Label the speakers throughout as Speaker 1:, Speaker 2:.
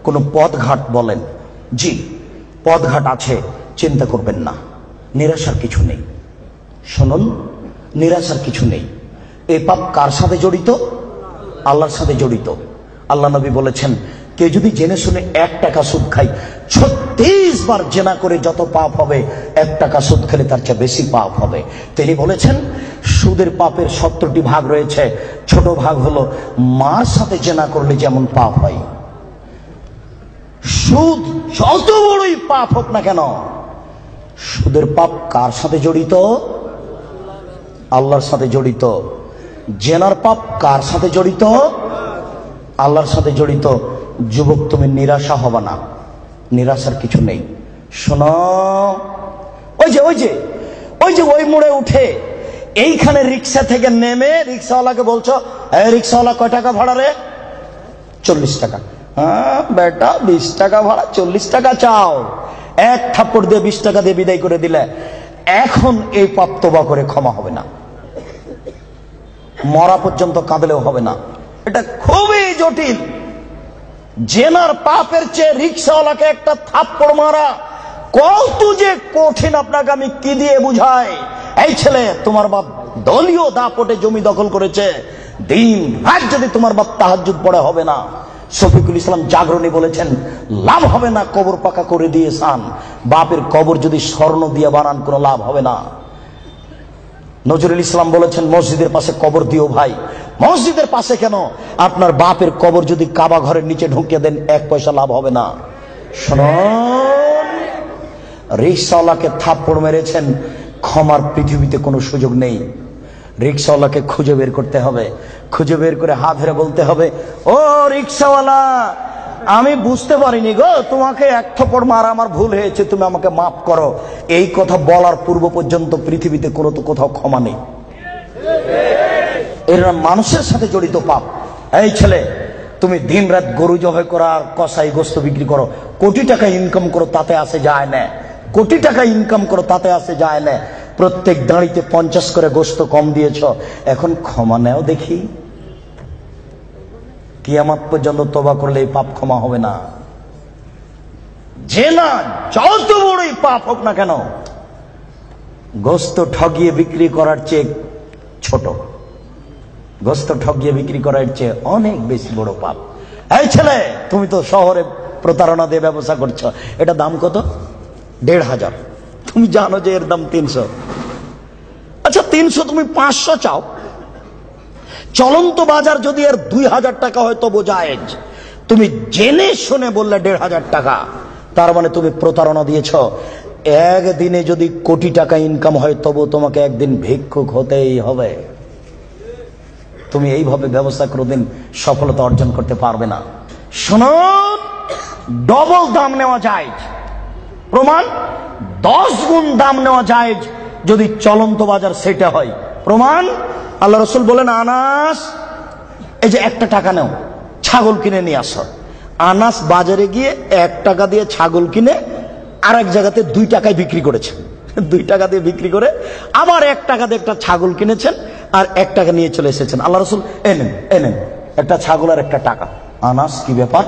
Speaker 1: কোনো পথঘাট বলেন? জি, পথঘাট আছে, চিন্তা করবেন না, নিরাশার কিছু নেই। শুনুন, নিরাশার কিছু নেই। এই পাপ কার সাথে জড়িত? আল্লাহর সাথে জড়িত। আল্লাহ নবী বলেছেন, কেউ যদি জেনে শুনে 1 টাকা সুদ খায়, 36 বার জেনা করে যত পাপ হবে, 1 টাকা সুদ খেলে তার চেয়ে বেশি পাপ হবে। তিনি বলেছেন, সুদের পাপের 70টি ভাগ রয়েছে। ছোট ভাগ হলো মার সাথে জেনা করলে যেমন পাপ হয়। সুদ যত বড়ই পাপ হোক না কেন, সুদের পাপ কার সাথে জড়িত? আল্লাহর সাথে জড়িত। জেনার পাপ কার সাথে জড়িত? আল্লাহর সাথে জড়িত। যুবক, তুমি নিরাশা হবে না, নিরাশার কিছু নেই। শোনো, ওই মোড়ে উঠে এইখানে রিক্সা থেকে নেমে রিক্সাওয়ালাকে বলছো, রিক্সাওয়ালা কয় টাকা ভাড়া রে? 40 টাকা। হ্যাঁ বেটা, 20 টাকা ভাড়া, 40 টাকা চাও। 1 থাপ্পড় দিয়ে 20 টাকা দিয়ে বিদায় করে দিলে। এখন এই পাপ তওবা করে ক্ষমা হবে না, মরা পর্যন্ত কাঁদলেও হবে না। এটা খুবই জটিল। জেনার পাপের চেয়ে রিক্সাওয়ালাকে একটা থাপ্পড় মারা কত যে কঠিন, আপনাকে আমি কি দিয়ে বুঝাই? এই ছেলে, তোমার বাপ দলীয় দাপটে জমি দখল করেছে, দিন রাত যদি তোমার বাপ তাহাজ্জুদ পড়ে হবে না। শফিকুল ইসলাম জাগরণী বলেছেন, লাভ হবে না কবর পাকা করে দিয়েছেন, বাপের কবর যদি স্বর্ণ দিয়ে বানান কোনো লাভ হবে না। নজরুল ইসলাম বলেছেন, মসজিদের পাশে কবর দিও ভাই। মসজিদের পাশে কেন, আপনার বাপের কবর যদি কাবা ঘরের নিচে ঢুকিয়ে দেন, 1 পয়সা লাভ হবে না। শুনুন, রিক্সাওয়ালাকে থাপ্পড় মেরেছেন, ক্ষমার পৃথিবীতে কোনো সুযোগ নেই। রিক্সাওয়ালাকে খুঁজে বের করতে হবে, খুঁজে বের করে হাত ধরে বলতে হবে, ও রিক্সাওয়ালা, আমি বুঝতে পারিনি গো, তোমাকে 1 থাপ্পড় মারা আমার ভুল হয়েছে, তুমি আমাকে মাফ করো। এই কথা বলার পূর্ব পর্যন্ত পৃথিবীতে কোথাও ক্ষমা নেই। এর মানুষের সাথে জড়িত পাপ। এই ছেলে, তুমি দিন রাত গরু জবাই করো আর কসাই গোস্ত বিক্রি করো, কোটি টাকা ইনকাম করো, তাতে আসে যায় না। কোটি টাকা ইনকাম করো, তাতে আসে যায় না। প্রত্যেক দাঁড়িতে 50 করে গোস্ত কম দিয়েছ, এখন ক্ষমা নেও দেখি। কিয়ামত পর্যন্ত তওবা করলে এই পাপ ক্ষমা হবে না। জেনা যত বড়ই পাপ হোক না কেন, গোস্ত ঠগিয়ে বিক্রি করার চেয়ে ছোট, গোস্ত ঠগিয়ে বিক্রি করার চেয়ে অনেক বেশি বড় পাপ। এই ছেলে, তুমি তো শহরে প্রতারণা দিয়ে ব্যবসা করছো, এটা দাম কত? 1500। তুমি জানো যে এর দাম 300। আচ্ছা 300, তুমি 500 চাও। চলন্ত বাজার যদি এর 2000 টাকা হয় তবু জায়েজ। তুমি জেনে শুনে বললে 1500 টাকা, তার মানে তুমি প্রতারণা দিয়েছ। একদিনে যদি কোটি টাকা ইনকাম হয়, তবু তোমাকে একদিন ভিক্ষুক হতেই হবে। তুমি এইভাবে ব্যবসা কোনোদিন সফলতা অর্জন করতে পারবে না। শুনুন, ডবল দাম নেওয়া যায়, প্রমাণ 10 গুণ দাম নেওয়া যায় যদি চলন্ত বাজার সেটা হয়। প্রমাণ, আল্লাহ রসুল বলেন, আনাস, এই যে 1 টাকা নাও, ছাগল কিনে নিয়ে আসো। আনাস বাজারে গিয়ে 1 টাকা দিয়ে ছাগল কিনে আরেক জায়গাতে 2 টাকায় বিক্রি করেছেন। 2 টাকা দিয়ে বিক্রি করে আবার 1 টাকা দিয়ে একটা ছাগল কিনেছেন আর 1 টাকা নিয়ে চলে এসেছেন। আল্লাহ রসুল, এনেন একটা ছাগল আর 1 টাকা। আনাস, কি ব্যাপার?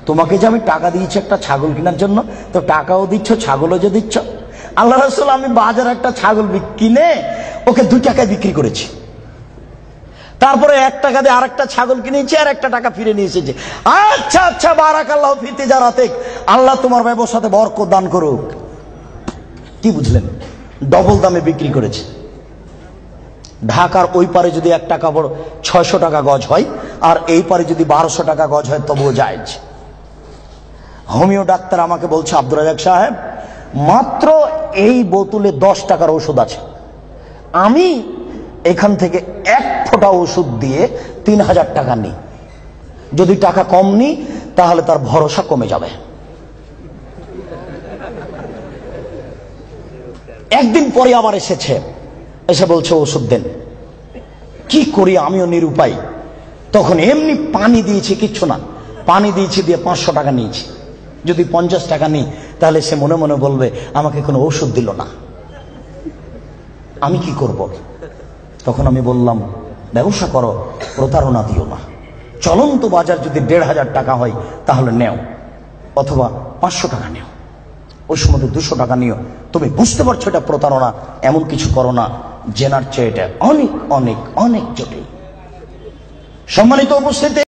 Speaker 1: তোমাকে যে আমি টাকা দিয়েছি একটা ছাগল কেনার জন্য, তো টাকাও দিচ্ছ, ছাগলও যে দিচ্ছ। আল্লাহ রসুল, আমি বাজারে একটা ছাগল কিনে ওকে 2 টাকায় বিক্রি করেছি, তারপরে 1 টাকা দিয়ে আরেকটা ছাগল কিনেছি আর 1 টাকা ফিরে নিয়ে এসেছি। আচ্ছা আচ্ছা, বারাকাল্লাহু ফি তিজারাতিক, আল্লাহ তোমার ব্যবসাতে বরকত দান করুক। কি বুঝলেন? ডবল দামে বিক্রি করেছে। ঢাকার ওই পারে যদি 1 টাকা বড় 600 টাকা গজ হয়, আর এই পারে যদি 1200 টাকা গজ হয়, তবুও জায়েজ। হোমিও ডাক্তার আমাকে বলছে, আব্দুর রাজাক সাহেব, মাত্র এই বোতলে 10 টাকার ওষুধ আছে, আমি এখান থেকে 1 ফোঁটা ওষুধ দিয়ে 3000 টাকা নিই। যদি টাকা কম নিই তাহলে তার ভরসা কমে যাবে। একদিন পরে আবার এসেছে, এসে বলছে ওষুধ দেন। কি করি, আমিও নিরুপায়। তখন এমনি পানি দিয়েছি, কিচ্ছু না, পানি দিয়েছি, দিয়ে 500 টাকা নিয়েছি। যদি 50 টাকা নিই তাহলে সে মনে মনে বলবে আমাকে কোনো ওষুধ দিল না, আমি কি করব? তখন আমি বললাম, ব্যবসা করো, প্রতারণা দিও না। চলন্ত বাজার যদি ১,৫০০ টাকা হয় তাহলে নেও, অথবা ৫০০ টাকা নেও, ওই সময় ২০০ টাকা নিও। তুমি বুঝতে পারছো এটা প্রতারণা, এমন কিছু করো না। জেনার চেয়ে এটা অনেক অনেক অনেক জটিল। সম্মানিত উপস্থিতি।